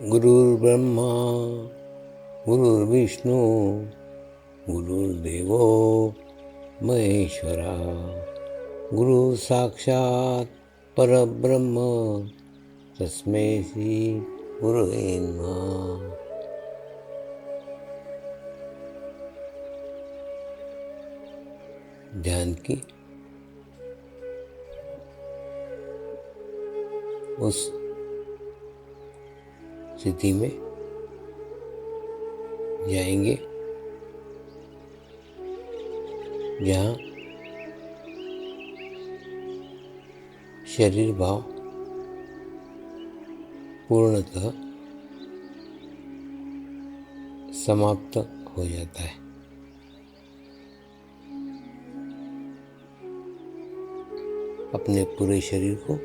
गुरुर्ब्रह्मा गुरुर्विष्णू गुरुर्देवो महेश्वरा गुरु साक्षात परब्रह्म तस्मै श्री गुरुवे नमः। ध्यान की उस स्थिति में जाएंगे जहाँ शरीर भाव पूर्णतः समाप्त हो जाता है। अपने पूरे शरीर को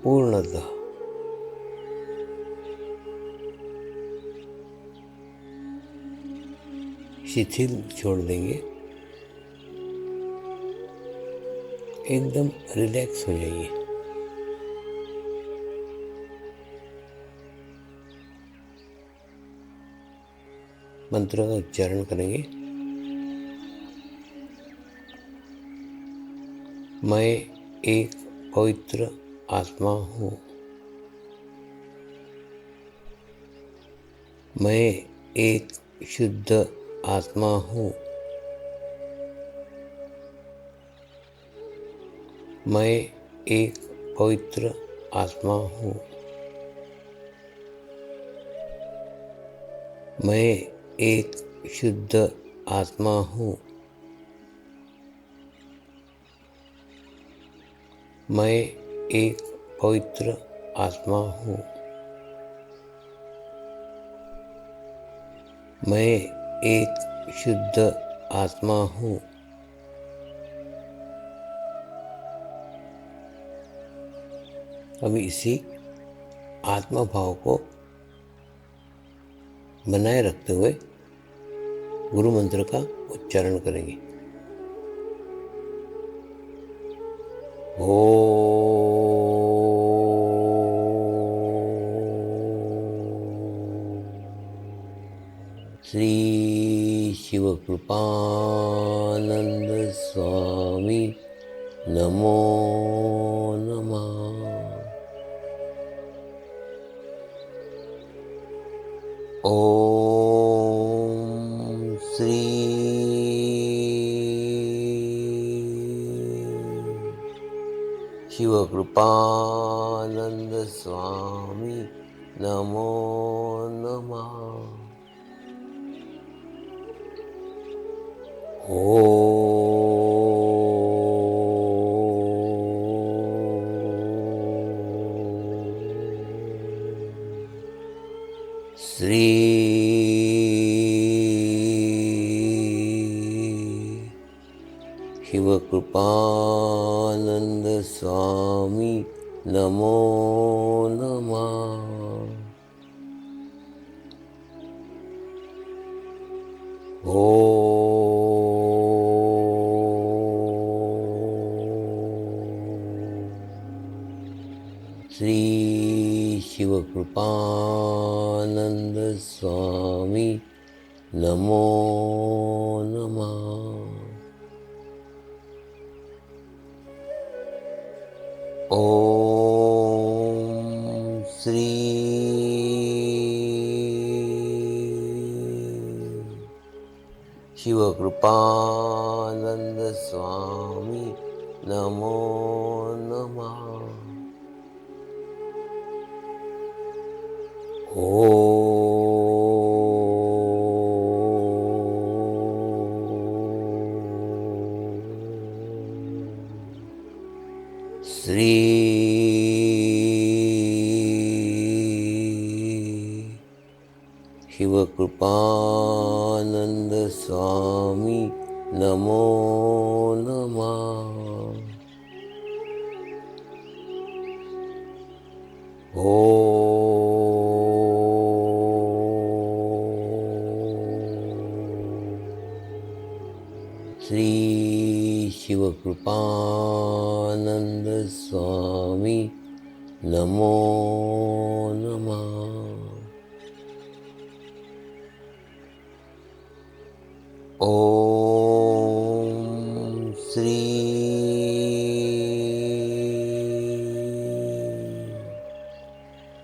पूर्णतः शिथिल छोड़ देंगे, एकदम रिलैक्स हो जाइए। मंत्र का उच्चारण करेंगे। मैं एक पवित्र आत्मा हूँ। मैं एक शुद्ध आत्मा हूँ। मैं एक पवित्र आत्मा हूँ। मैं एक शुद्ध आत्मा हूँ। मैं एक पवित्र आत्मा हूँ। मैं एक शुद्ध आत्मा हूँ। अभी इसी आत्मा भाव को बनाए रखते हुए गुरु मंत्र का उच्चारण करेंगे। श्री शिवकृपानंद स्वामी नमो नमः। ओम श्री शिवकृपानंद स्वामी नमो नमः। श्री शिवकृपानंद स्वामी नमो नमः। श्री शिवकृपानंद स्वामी नमो नमः। ओम श्री शिवकृपानंद स्वामी नमो नमः। श्री शिवकृपानंद स्वामी नमो नमः। श्री शिवकृपानंद स्वामी नमो नमः। ओम श्री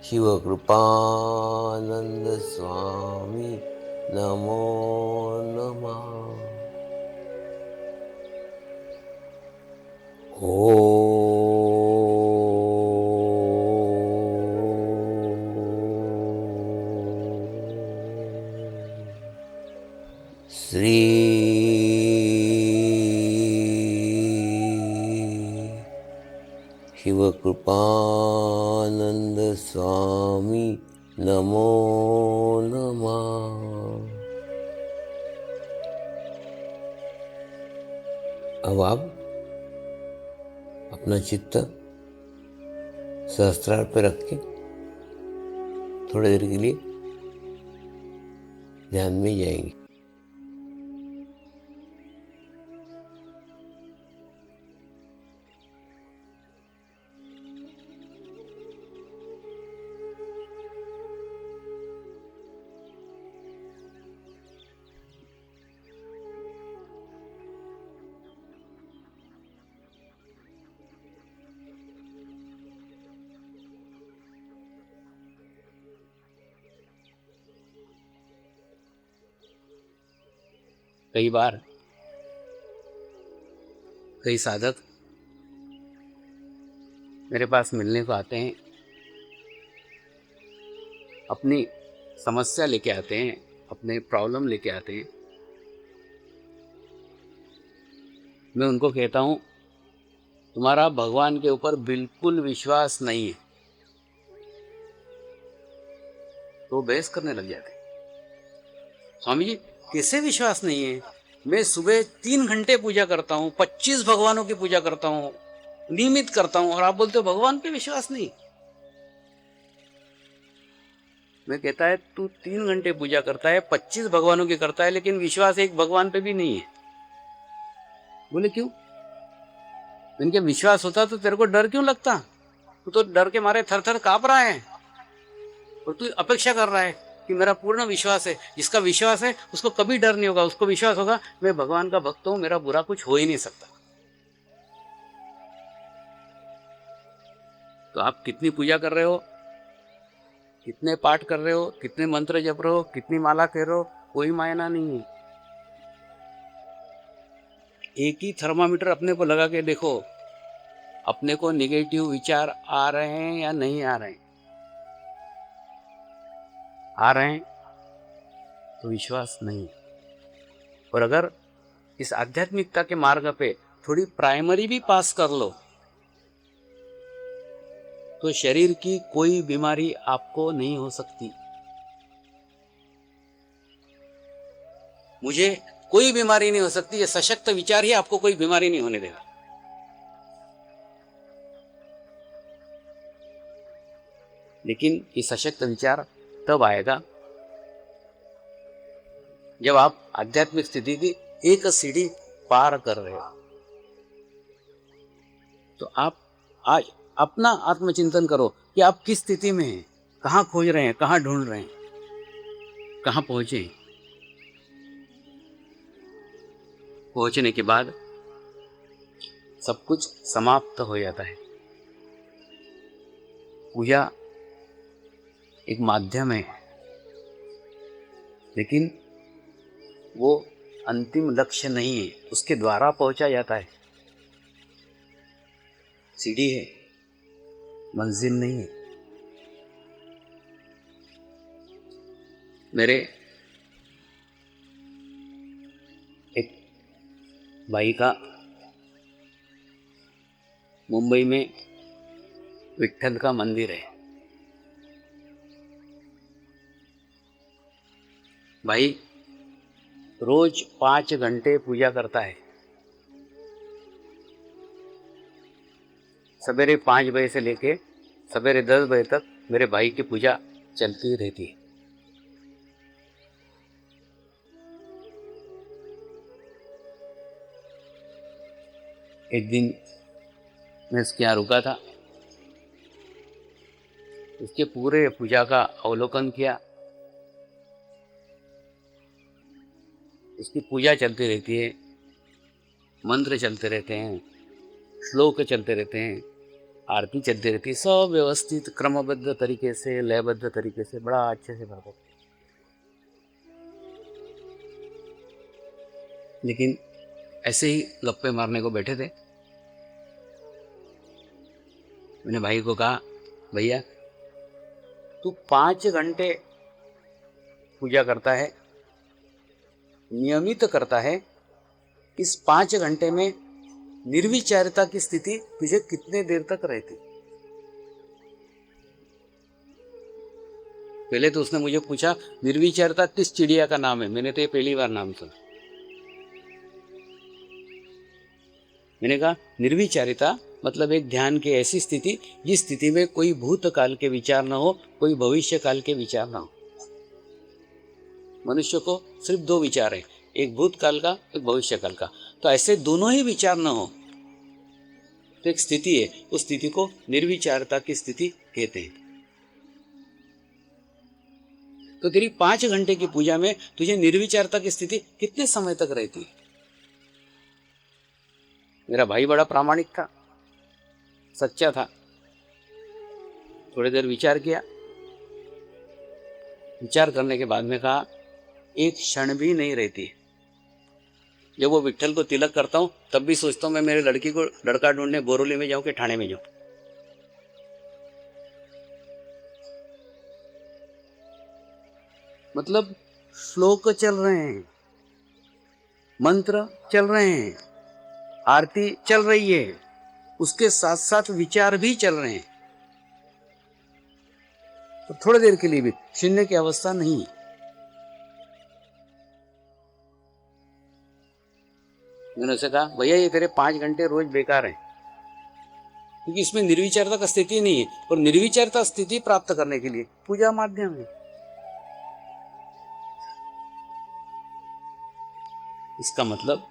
शिवकृपानंद स्वामी नमो नमः। श्री शिवकृपानंद स्वामी नमो नमः। अब आप अपना चित्त सहस्त्रार पे रख के थोड़ी देर के लिए ध्यान में जाएंगे। कई बार कई साधक मेरे पास मिलने को आते हैं, अपनी समस्या लेके आते हैं, अपने प्रॉब्लम लेके आते हैं। मैं उनको कहता हूँ, तुम्हारा भगवान के ऊपर बिल्कुल विश्वास नहीं है। तो बहस करने लग जाते हैं, स्वामी जी कैसे विश्वास नहीं है? मैं सुबह 3 घंटे पूजा करता हूँ, 25 भगवानों की पूजा करता हूँ, नियमित करता हूँ, और आप बोलते हो भगवान पे विश्वास नहीं। मैं कहता है तू 3 घंटे पूजा करता है, 25 भगवानों की करता है, लेकिन विश्वास एक भगवान पे भी नहीं है। बोले क्यों? इनके विश्वास होता तो तेरे को डर क्यों लगता? तू तो डर के मारे थर थर कांप रहा है, और तू अपेक्षा कर रहा है कि मेरा पूर्ण विश्वास है। जिसका विश्वास है उसको कभी डर नहीं होगा, उसको विश्वास होगा मैं भगवान का भक्त हूं, मेरा बुरा कुछ हो ही नहीं सकता। तो आप कितनी पूजा कर रहे हो, कितने पाठ कर रहे हो, कितने मंत्र जप रहे हो, कितनी माला कह रहे हो, कोई मायना नहीं है। एक ही थर्मामीटर अपने को लगा के देखो, अपने को निगेटिव विचार आ रहे हैं या नहीं आ रहे हैं। आ रहे हैं तो विश्वास नहीं। और अगर इस आध्यात्मिकता के मार्ग पे थोड़ी प्राइमरी भी पास कर लो तो शरीर की कोई बीमारी आपको नहीं हो सकती। मुझे कोई बीमारी नहीं हो सकती, ये सशक्त विचार ही आपको कोई बीमारी नहीं होने देगा। लेकिन ये सशक्त विचार तब आएगा जब आप आध्यात्मिक स्थिति की एक सीढ़ी पार कर रहे हो। तो आप आज अपना आत्मचिंतन करो कि आप किस स्थिति में हैं, कहाँ खोज रहे हैं, कहाँ ढूंढ रहे हैं, कहाँ पहुंचे। पहुंचने के बाद सब कुछ समाप्त हो जाता है। पूजा एक माध्यम है, लेकिन वो अंतिम लक्ष्य नहीं है, उसके द्वारा पहुंचा जाता है। सीढ़ी है, मंजिल नहीं है। मेरे एक भाई का मुंबई में विट्ठल का मंदिर है। भाई रोज 5 घंटे पूजा करता है। सवेरे 5 बजे से लेके सवेरे 10 बजे तक मेरे भाई की पूजा चलती रहती है। एक दिन मैं उसके यहाँ रुका था, उसके पूरे पूजा का अवलोकन किया। उसकी पूजा चलती रहती है, मंत्र चलते रहते हैं, श्लोक चलते रहते हैं, आरती चलती रहती है, सब व्यवस्थित क्रमबद्ध तरीके से, लयबद्ध तरीके से, बड़ा अच्छे से भरपूर। लेकिन ऐसे ही गप्पे मारने को बैठे थे। मैंने भाई को कहा, भैया तू 5 घंटे पूजा करता है, नियमित करता है, इस 5 घंटे में निर्विचारता की स्थिति तुझे कितने देर तक रहती? पहले तो उसने मुझे पूछा, निर्विचारता किस चिड़िया का नाम है? मैंने तो ये पहली बार नाम सुना। मैंने कहा, निर्विचारिता मतलब एक ध्यान की ऐसी स्थिति जिस स्थिति में कोई भूतकाल के विचार न हो, कोई भविष्य काल के विचार न हो। मनुष्य को सिर्फ 2 विचार है, एक भूतकाल का, एक भविष्य काल का। तो ऐसे दोनों ही विचार न हो तो एक स्थिति है, उस स्थिति को निर्विचारता की स्थिति कहते हैं। तो तेरी 5 घंटे की पूजा में तुझे निर्विचारता की स्थिति कितने समय तक रहती है? मेरा भाई बड़ा प्रामाणिक था, सच्चा था। थोड़ी देर विचार किया, विचार करने के बाद में कहा, एक क्षण भी नहीं रहती। जब वो विट्ठल को तिलक करता हूँ तब भी सोचता हूँ मैं मेरे लड़की को लड़का ढूंढने बोरोली में जाऊं कि ठाणे में जाऊं। मतलब श्लोक चल रहे हैं, मंत्र चल रहे हैं, आरती चल रही है, उसके साथ साथ विचार भी चल रहे हैं। तो थोड़ी देर के लिए भी शून्य की अवस्था नहीं है। मैंने उसे कहा, भैया ये तेरे 5 घंटे रोज बेकार हैं, क्योंकि इसमें निर्विचारता का स्थिति नहीं है, और निर्विचारता स्थिति प्राप्त करने के लिए पूजा माध्यम है। इसका मतलब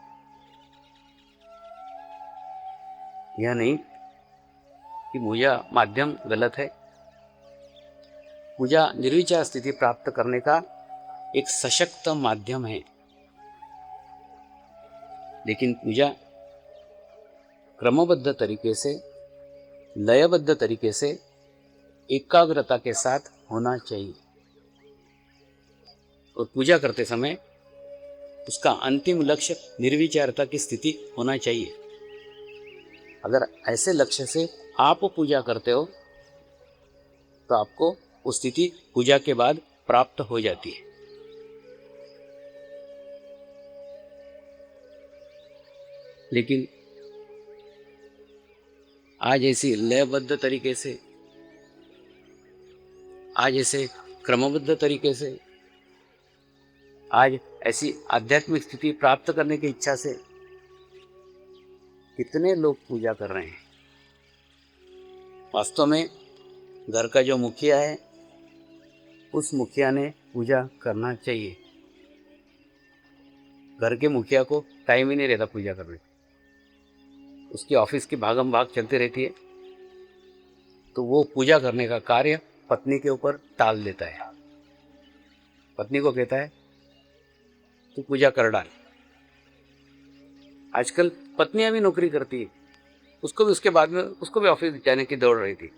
यह नहीं कि पूजा माध्यम गलत है। पूजा निर्विचार स्थिति प्राप्त करने का एक सशक्त माध्यम है, लेकिन पूजा क्रमबद्ध तरीके से, लयबद्ध तरीके से, एकाग्रता के साथ होना चाहिए। और पूजा करते समय उसका अंतिम लक्ष्य निर्विचारता की स्थिति होना चाहिए। अगर ऐसे लक्ष्य से आप पूजा करते हो तो आपको उस स्थिति पूजा के बाद प्राप्त हो जाती है। लेकिन आज ऐसी लयबद्ध तरीके से, आज ऐसे क्रमबद्ध तरीके से, आज ऐसी आध्यात्मिक स्थिति प्राप्त करने की इच्छा से कितने लोग पूजा कर रहे हैं। वास्तव में घर का जो मुखिया है, उस मुखिया ने पूजा करना चाहिए। घर के मुखिया को टाइम ही नहीं रहता पूजा करने, उसकी ऑफिस की भागम भाग चलती रहती है, तो वो पूजा करने का कार्य पत्नी के ऊपर टाल देता है। पत्नी को कहता है, तू पूजा कर डाल। आजकल पत्नियां भी नौकरी करती है, उसको भी उसके बाद में उसको भी ऑफिस जाने की दौड़ रही थी।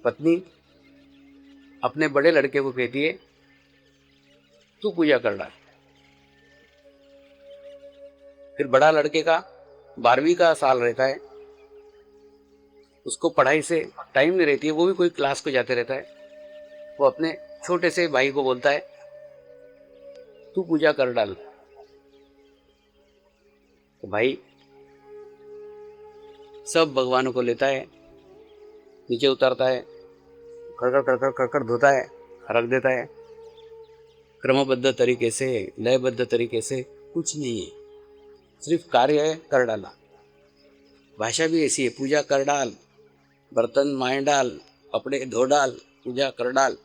पत्नी अपने बड़े लड़के को कहती है, तू पूजा कर डाल। फिर बड़ा लड़के का 12वीं का साल रहता है, उसको पढ़ाई से टाइम नहीं रहती है, वो भी कोई क्लास को जाते रहता है। वो अपने छोटे से भाई को बोलता है, तू पूजा कर डाल। तो भाई सब भगवानों को लेता है, नीचे उतारता है, कड़कड़ कड़कड़ कड़कड़ धोता है, रख देता है। क्रमबद्ध तरीके से, लयबद्ध तरीके से कुछ नहीं है, सिर्फ कार्य है, कर डाला। भाषा भी ऐसी है, पूजा कर डाल, बर्तन माय डाल, कपड़े धो डाल, पूजा कर डाल।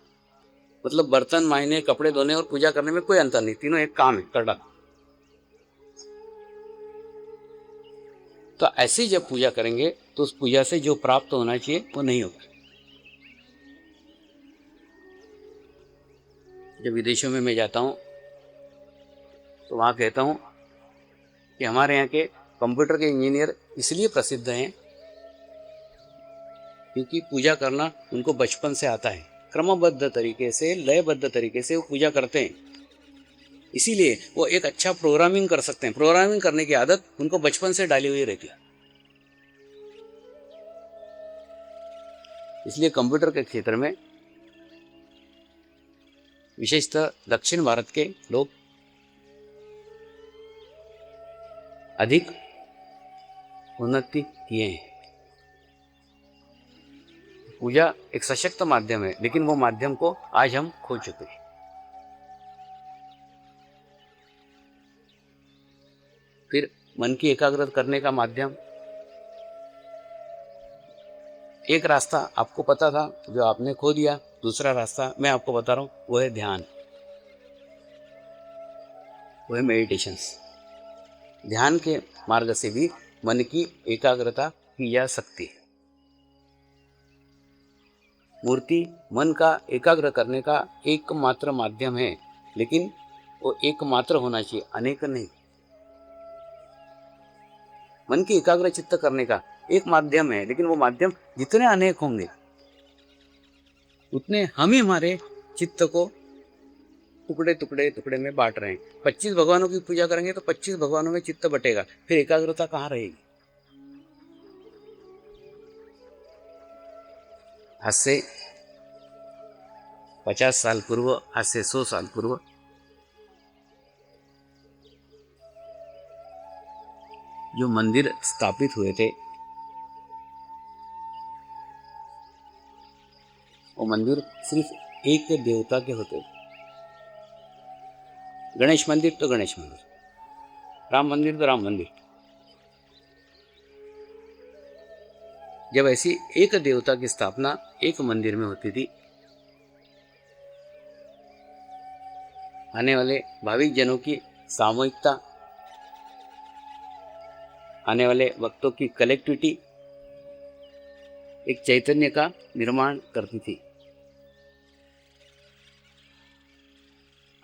मतलब बर्तन मायने, कपड़े धोने और पूजा करने में कोई अंतर नहीं, तीनों एक काम है, कर डाल। तो ऐसी जब पूजा करेंगे तो उस पूजा से जो प्राप्त होना चाहिए वो नहीं होगा। जब विदेशों में मैं जाता हूँ तो वहाँ कहता हूँ कि हमारे यहाँ के कंप्यूटर के इंजीनियर इसलिए प्रसिद्ध हैं क्योंकि पूजा करना उनको बचपन से आता है। क्रमबद्ध तरीके से, लयबद्ध तरीके से वो पूजा करते हैं। इसीलिए वो एक अच्छा प्रोग्रामिंग कर सकते हैं। प्रोग्रामिंग करने की आदत उनको बचपन से डाली हुई रहती है। इसलिए कंप्यूटर के क्षेत्र में विशेषतः दक्षिण भारत के लोग अधिक उन्नति किए हैं। पूजा एक सशक्त माध्यम है, लेकिन वो माध्यम को आज हम खो चुके हैं। फिर मन की एकाग्रता करने का माध्यम, एक रास्ता आपको पता था जो आपने खो दिया, दूसरा रास्ता मैं आपको बता रहा हूँ, वो है ध्यान, वो है मेडिटेशंस। ध्यान के मार्ग से भी मन की एकाग्रता की जा सकती है। मूर्ति मन का एकाग्र करने का एकमात्र माध्यम है, लेकिन वो एकमात्र होना चाहिए, अनेक नहीं। मन की एकाग्र चित्त करने का एक माध्यम है, लेकिन वो माध्यम जितने अनेक होंगे उतने हम ही हमारे चित्त को टुकड़े टुकड़े टुकड़े में बांट रहे हैं। 25 भगवानों की पूजा करेंगे तो 25 भगवानों में चित्त बटेगा, फिर एकाग्रता कहाँ रहेगी। आज से 50 साल पूर्व, आज से 100 साल पूर्व जो मंदिर स्थापित हुए थे, वो मंदिर सिर्फ एक देवता के होते थे। गणेश मंदिर तो गणेश मंदिर, राम मंदिर तो राम मंदिर। जब ऐसी एक देवता की स्थापना एक मंदिर में होती थी, आने वाले भाविक जनों की सामूहिकता, आने वाले भक्तों की कलेक्टिविटी एक चैतन्य का निर्माण करती थी।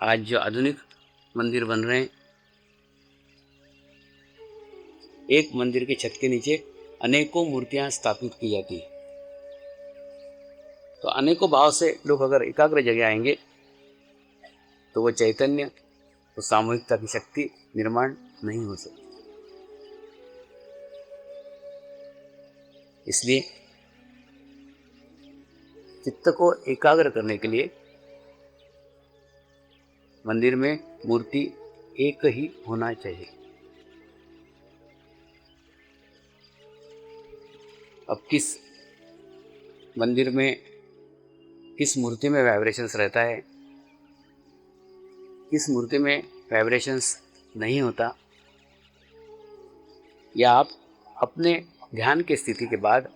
आज जो आधुनिक मंदिर बन रहे हैं, एक मंदिर के छत के नीचे अनेकों मूर्तियां स्थापित की जाती है। तो अनेकों भाव से लोग अगर एकाग्र जगह आएंगे तो वो चैतन्य, तो सामूहिकता की शक्ति निर्माण नहीं हो सकती। इसलिए चित्त को एकाग्र करने के लिए मंदिर में मूर्ति एक ही होना चाहिए। अब किस मंदिर में, किस मूर्ति में वाइब्रेशंस रहता है, किस मूर्ति में वाइब्रेशंस नहीं होता, या आप अपने ध्यान की स्थिति के बाद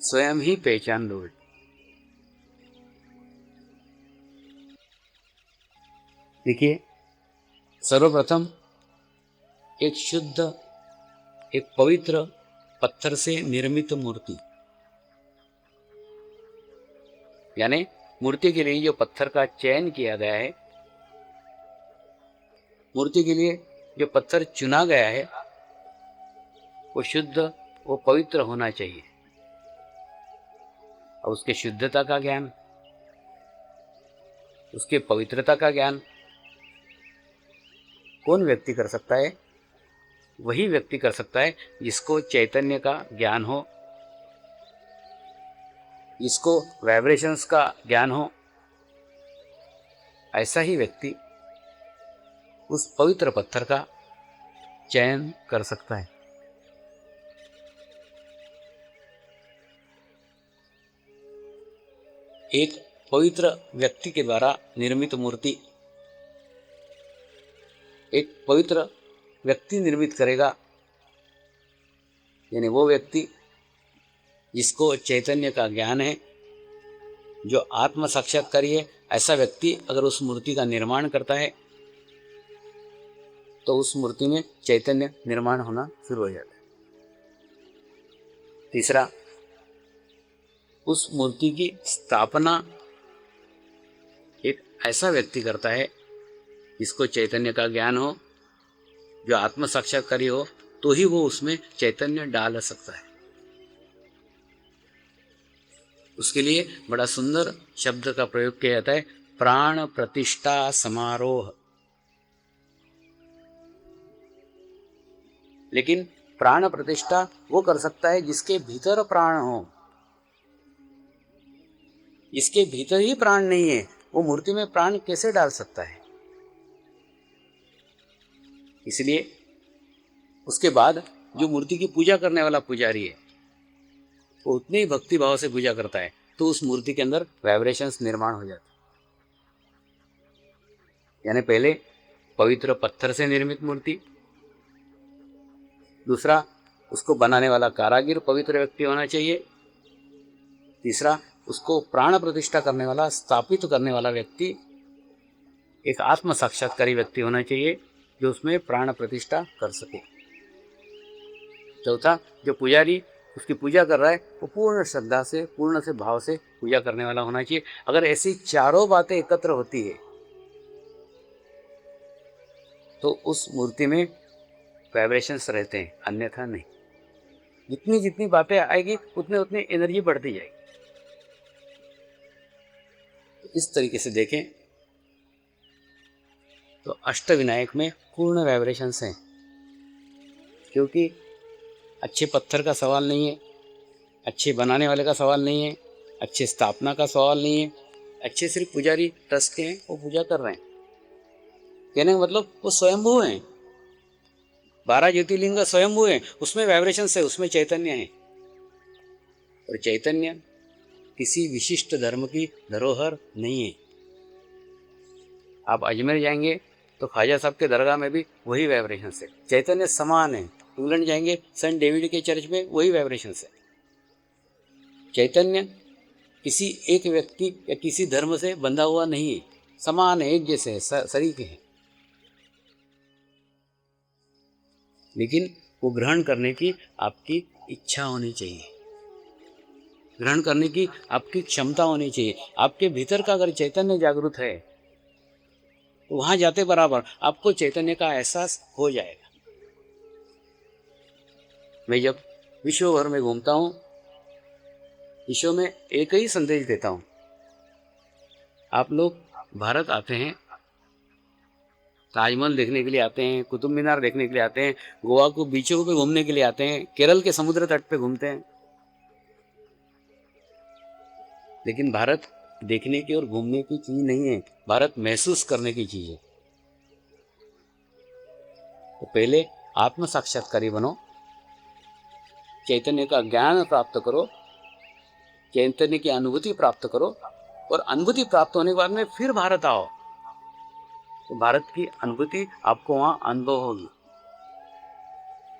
स्वयं ही पहचान लोगे। देखिए, सर्वप्रथम एक शुद्ध, एक पवित्र पत्थर से निर्मित मूर्ति, यानी मूर्ति के लिए जो पत्थर का चयन किया गया है, मूर्ति के लिए जो पत्थर चुना गया है, वो शुद्ध, वो पवित्र होना चाहिए। और उसके शुद्धता का ज्ञान, उसके पवित्रता का ज्ञान कौन व्यक्ति कर सकता है? वही व्यक्ति कर सकता है जिसको चैतन्य का ज्ञान हो, जिसको वाइब्रेशंस का ज्ञान हो। ऐसा ही व्यक्ति उस पवित्र पत्थर का चयन कर सकता है। एक पवित्र व्यक्ति के द्वारा निर्मित मूर्ति एक पवित्र व्यक्ति निर्मित करेगा, यानी वो व्यक्ति जिसको चैतन्य का ज्ञान है, जो आत्म साक्षात्कारी है, ऐसा व्यक्ति अगर उस मूर्ति का निर्माण करता है तो उस मूर्ति में चैतन्य निर्माण होना शुरू हो जाता है। तीसरा, उस मूर्ति की स्थापना एक ऐसा व्यक्ति करता है जिसको चैतन्य का ज्ञान हो, जो आत्म साक्षात्कारी हो, तो ही वो उसमें चैतन्य डाल सकता है। उसके लिए बड़ा सुंदर शब्द का प्रयोग किया जाता है, प्राण प्रतिष्ठा समारोह। लेकिन प्राण प्रतिष्ठा वो कर सकता है जिसके भीतर प्राण हो। जिसके भीतर ही प्राण नहीं है, वो मूर्ति में प्राण कैसे डाल सकता है? इसलिए उसके बाद जो मूर्ति की पूजा करने वाला पुजारी है, वो उतने ही भक्ति भाव से पूजा करता है, तो उस मूर्ति के अंदर वाइब्रेशंस निर्माण हो जाते हैं। यानी पहले पवित्र पत्थर से निर्मित मूर्ति, दूसरा उसको बनाने वाला कारागिर पवित्र व्यक्ति होना चाहिए, तीसरा उसको प्राण प्रतिष्ठा करने वाला, स्थापित करने वाला व्यक्ति एक आत्म साक्षात्कारी व्यक्ति होना चाहिए जो उसमें प्राण प्रतिष्ठा कर सके। चौथा, जो पुजारी उसकी पूजा कर रहा है वो पूर्ण श्रद्धा से, पूर्ण से भाव से पूजा करने वाला होना चाहिए। अगर ऐसी चारों बातें एकत्र होती है तो उस मूर्ति में वाइब्रेशंस रहते हैं, अन्यथा नहीं। जितनी जितनी बातें आएगी उतने उतनी एनर्जी बढ़ती जाएगी। तो इस तरीके से देखें तो अष्टविनायक में पूर्ण वाइब्रेशंस हैं, क्योंकि अच्छे पत्थर का सवाल नहीं है, अच्छे बनाने वाले का सवाल नहीं है, अच्छे स्थापना का सवाल नहीं है, अच्छे सिर्फ पुजारी ट्रस्ट के हैं, वो पूजा कर रहे हैं। कहने का मतलब वो स्वयंभू हैं, 12 ज्योतिर्लिंग स्वयंभू हैं, उसमें वाइब्रेशंस है, उसमें चैतन्य है। और चैतन्य किसी विशिष्ट धर्म की धरोहर नहीं है। आप अजमेर जाएंगे तो ख्वाजा साहब के दरगाह में भी वही वाइब्रेशंस है, चैतन्य समान है। इंग्लैंड जाएंगे सेंट डेविड के चर्च में वही वाइब्रेशंस है। चैतन्य किसी एक व्यक्ति या किसी धर्म से बंधा हुआ नहीं है, समान है, एक जैसे है, सरीके हैं। लेकिन वो ग्रहण करने की आपकी इच्छा होनी चाहिए, ग्रहण करने की आपकी क्षमता होनी चाहिए। आपके भीतर का अगर चैतन्य जागृत है तो वहां जाते बराबर आपको चैतन्य का एहसास हो जाएगा। मैं जब विश्व भर में घूमता हूँ, विश्व में एक ही संदेश देता हूँ। आप लोग भारत आते हैं, ताजमहल देखने के लिए आते हैं, कुतुब मीनार देखने के लिए आते हैं, गोवा को बीचों पे घूमने के लिए आते हैं, केरल के समुद्र तट पे घूमते हैं, लेकिन भारत देखने की और घूमने की चीज नहीं है, भारत महसूस करने की चीज है। तो पहले आत्म साक्षात्कारी बनो, चैतन्य का ज्ञान प्राप्त करो, चैतन्य की अनुभूति प्राप्त करो, और अनुभूति प्राप्त होने के बाद में फिर भारत आओ तो भारत की अनुभूति आपको वहां अनुभव होगी।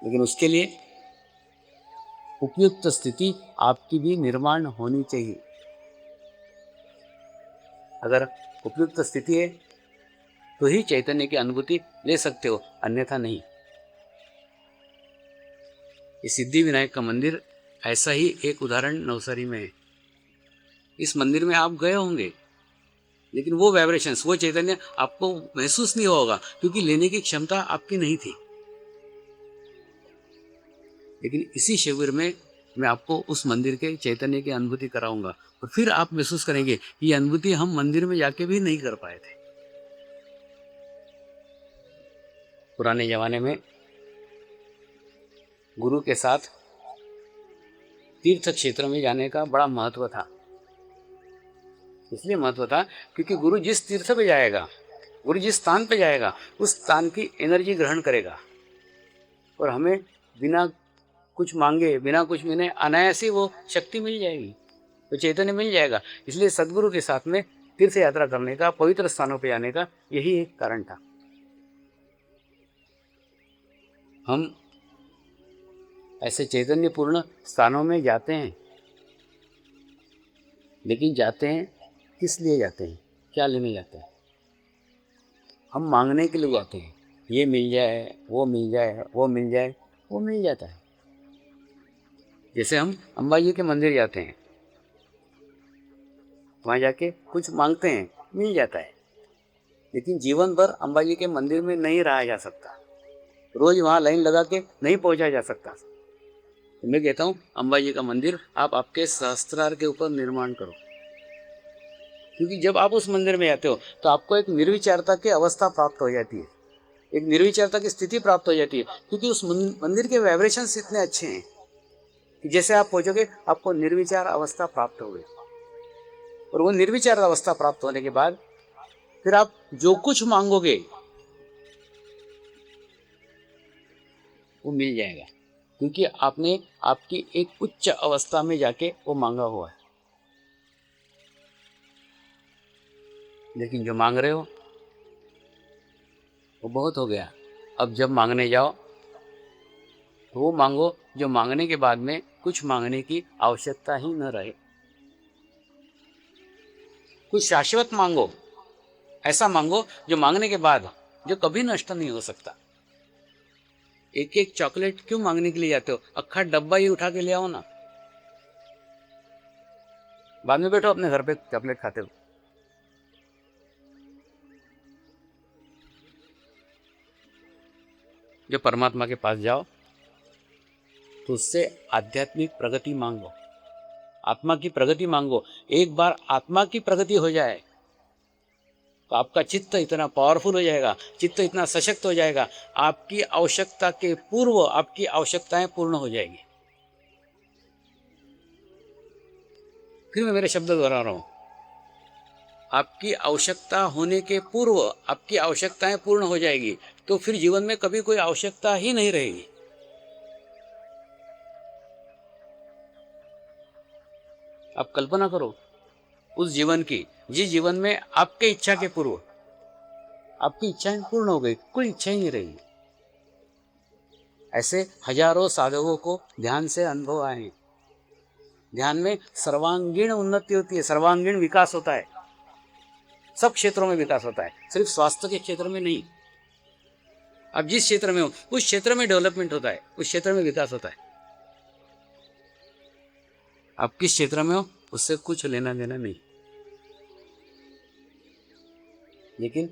लेकिन उसके लिए उपयुक्त स्थिति आपकी भी निर्माण होनी चाहिए। अगर उपयुक्त स्थिति है तो ही चैतन्य की अनुभूति ले सकते हो, अन्यथा नहीं। ये सिद्धि विनायक का मंदिर ऐसा ही एक उदाहरण नवसारी में है। इस मंदिर में आप गए होंगे, लेकिन वो वाइब्रेशंस, वो चैतन्य आपको महसूस नहीं होगा, क्योंकि लेने की क्षमता आपकी नहीं थी। लेकिन इसी शिविर में मैं आपको उस मंदिर के चैतन्य की अनुभूति कराऊंगा, और फिर आप महसूस करेंगे ये अनुभूति हम मंदिर में जाके भी नहीं कर पाए थे। पुराने जमाने में गुरु के साथ तीर्थ क्षेत्र में जाने का बड़ा महत्व था। इसलिए महत्व था क्योंकि गुरु जिस तीर्थ पे जाएगा, गुरु जिस स्थान पे जाएगा, उस स्थान की एनर्जी ग्रहण करेगा, और हमें बिना कुछ मांगे, बिना कुछ मिले अनायास ही वो शक्ति मिल जाएगी, तो चैतन्य मिल जाएगा। इसलिए सदगुरु के साथ में तीर्थ यात्रा करने का, पवित्र स्थानों पे जाने का यही एक कारण था। हम ऐसे चैतन्यपूर्ण स्थानों में जाते हैं, लेकिन जाते हैं किस लिए जाते हैं, क्या लेने जाते हैं? हम मांगने के लिए जाते हैं, ये मिल जाए, वो मिल जाए, वो मिल जाए, वो मिल जाता है। जैसे हम अंबाजी के मंदिर जाते हैं, वहाँ जाके कुछ मांगते हैं, मिल जाता है। लेकिन जीवन भर अंबाजी के मंदिर में नहीं रहा जा सकता, रोज वहाँ लाइन लगा के नहीं पहुंचा जा सकता। तो मैं कहता हूँ अंबाजी का मंदिर आप आपके सहस्त्रार के ऊपर निर्माण करो, क्योंकि जब आप उस मंदिर में आते हो तो आपको एक निर्विचारता की अवस्था प्राप्त हो जाती है, एक निर्विचारता की स्थिति प्राप्त हो जाती है, क्योंकि उस मंदिर के वाइब्रेशंस इतने अच्छे हैं कि जैसे आप पहुंचोगे आपको निर्विचार अवस्था प्राप्त होगी। और वो निर्विचार अवस्था प्राप्त होने के बाद फिर आप जो कुछ मांगोगे वो मिल जाएगा, क्योंकि आपने आपकी एक उच्च अवस्था में जाके वो मांगा हुआ है। लेकिन जो मांग रहे हो वो बहुत हो गया। अब जब मांगने जाओ तो वो मांगो जो मांगने के बाद में कुछ मांगने की आवश्यकता ही न रहे। कुछ शाश्वत मांगो, ऐसा मांगो जो मांगने के बाद जो कभी नष्ट नहीं हो सकता। एक एक चॉकलेट क्यों मांगने के लिए जाते हो? अक्खा डब्बा ही उठा के ले आओ ना, बाद में बैठो अपने घर पे चॉकलेट खाते हो। जो परमात्मा के पास जाओ तो उससे आध्यात्मिक प्रगति मांगो, आत्मा की प्रगति मांगो। एक बार आत्मा की प्रगति हो जाए तो आपका चित्त इतना पावरफुल हो जाएगा, चित्त इतना सशक्त हो जाएगा, आपकी आवश्यकता के पूर्व आपकी आवश्यकताएं पूर्ण हो जाएगी। फिर मैं मेरे शब्द दोहरा रहा हूं, आपकी आवश्यकता होने के पूर्व आपकी आवश्यकताएं पूर्ण हो जाएगी, तो फिर जीवन में कभी कोई आवश्यकता ही नहीं रहेगी। आप कल्पना करो उस जीवन की, जिस जीवन में आपके इच्छा के पूर्व आपकी इच्छाएं पूर्ण हो गई, कोई इच्छा ही नहीं रहेगी। ऐसे हजारों साधकों को ध्यान से अनुभव आए हैं। ध्यान में सर्वांगीण उन्नति होती है, सर्वांगीण विकास होता है, सब क्षेत्रों में विकास होता है, सिर्फ स्वास्थ्य के क्षेत्र में नहीं। आप जिस क्षेत्र में हो उस क्षेत्र में डेवलपमेंट होता है, उस क्षेत्र में विकास होता है। आप किस क्षेत्र में हो उससे कुछ लेना देना नहीं। लेकिन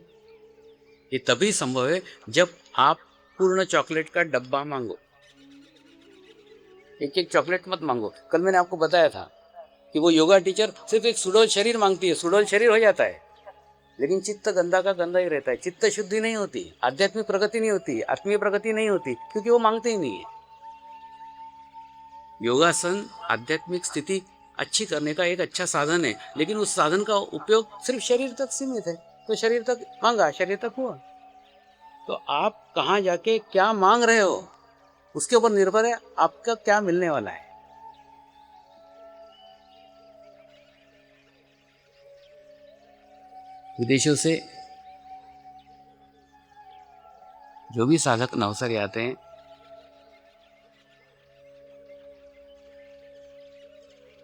ये तभी संभव है जब आप पूर्ण चॉकलेट का डब्बा मांगो। एक एक चॉकलेट मत मांगो। कल मैंने आपको बताया था कि वो योगा टीचर सिर्फ एक सुडौल शरीर मांगती है, सुडौल शरीर हो जाता है, लेकिन चित्त गंदा का गंदा ही रहता है, चित्त शुद्धि नहीं होती, आध्यात्मिक प्रगति नहीं होती, आत्मीय प्रगति नहीं होती, क्योंकि वो मांगते ही नहीं है। योगासन आध्यात्मिक स्थिति अच्छी करने का एक अच्छा साधन है, लेकिन उस साधन का उपयोग सिर्फ शरीर तक सीमित है। तो शरीर तक मांगा, शरीर तक हुआ। तो आप कहाँ जाके क्या मांग रहे हो उसके ऊपर निर्भर है आपका क्या मिलने वाला है। विदेशों से जो भी साधक नवसारी आते हैं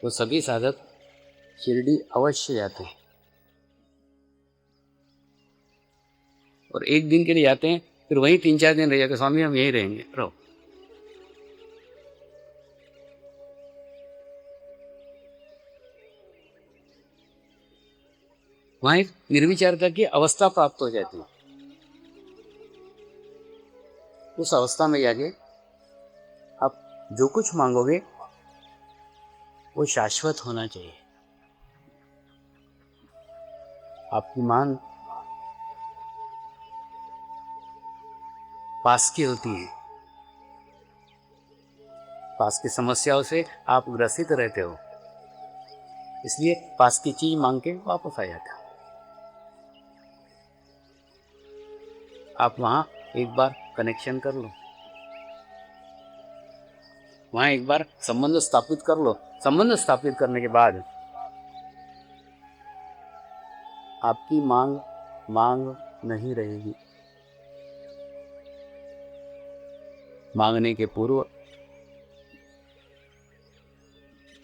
वो सभी साधक शिरडी अवश्य जाते हैं, और एक दिन के लिए जाते हैं, फिर वहीं 3-4 दिन रह जाते, स्वामी हम यहीं रहेंगे, रहो। वहां एक निर्विचारता की अवस्था प्राप्त हो जाती है। उस अवस्था में जाके आप जो कुछ मांगोगे वो शाश्वत होना चाहिए। आपकी मांग पास की होती है, पास की समस्याओं से आप ग्रसित रहते हो, इसलिए पास की चीज मांग के वापस आ जाते हो। आप वहां एक बार कनेक्शन कर लो, वहां एक बार संबंध स्थापित कर लो। संबंध स्थापित करने के बाद आपकी मांग मांग नहीं रहेगी। मांगने के पूर्व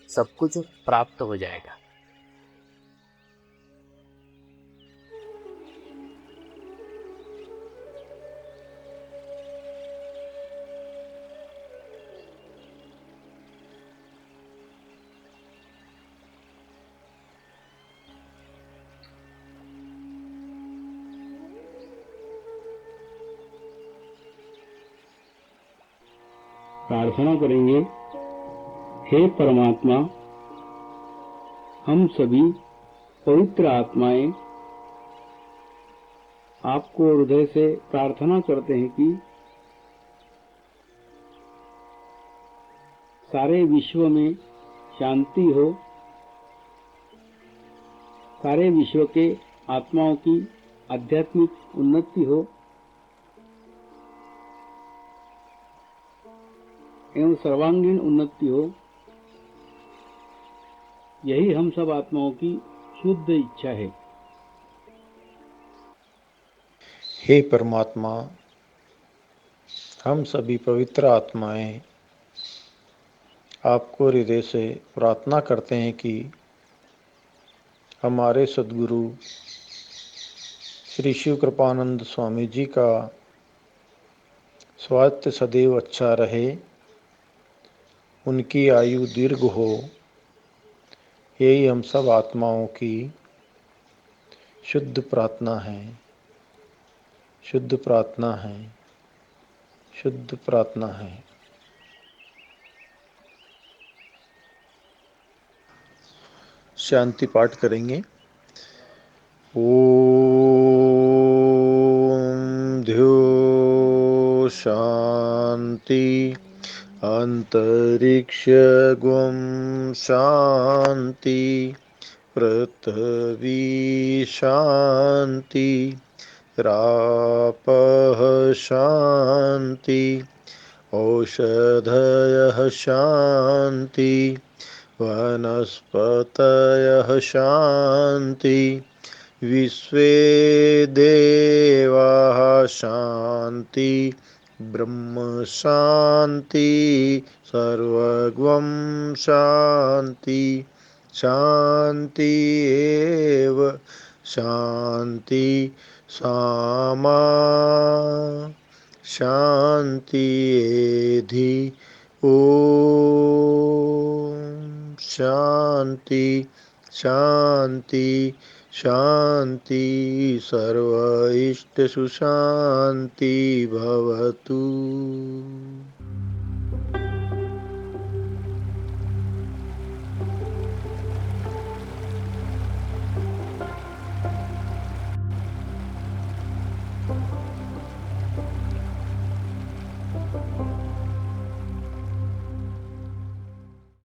सब कुछ प्राप्त हो जाएगा। प्रार्थना करेंगे। हे परमात्मा, हम सभी पवित्र आत्माएं आपको हृदय से प्रार्थना करते हैं कि सारे विश्व में शांति हो, सारे विश्व के आत्माओं की आध्यात्मिक उन्नति हो एवं सर्वांगीण उन्नति हो। यही हम सब आत्माओं की शुद्ध इच्छा है। हे परमात्मा, हम सभी पवित्र आत्माएं आपको हृदय से प्रार्थना करते हैं कि हमारे सद्गुरु श्री शिव कृपानंद स्वामी जी का स्वास्थ्य सदैव अच्छा रहे, उनकी आयु दीर्घ हो। यही हम सब आत्माओं की शुद्ध प्रार्थना है, शुद्ध प्रार्थना है, शुद्ध प्रार्थना है। शांति पाठ करेंगे। ओम ध्यो शांति अंतरिक्ष गुम शांति पृथ्वी शांति रापः शांति औषधयः शांति वनस्पतयः शांति विश्वे देवाः शांति ब्रह्म शांति सर्वगं शांति शांति एव शांति सामा शांति एधि ओम शांति शांति शांति सर्व इष्ट सुशांति भवतु।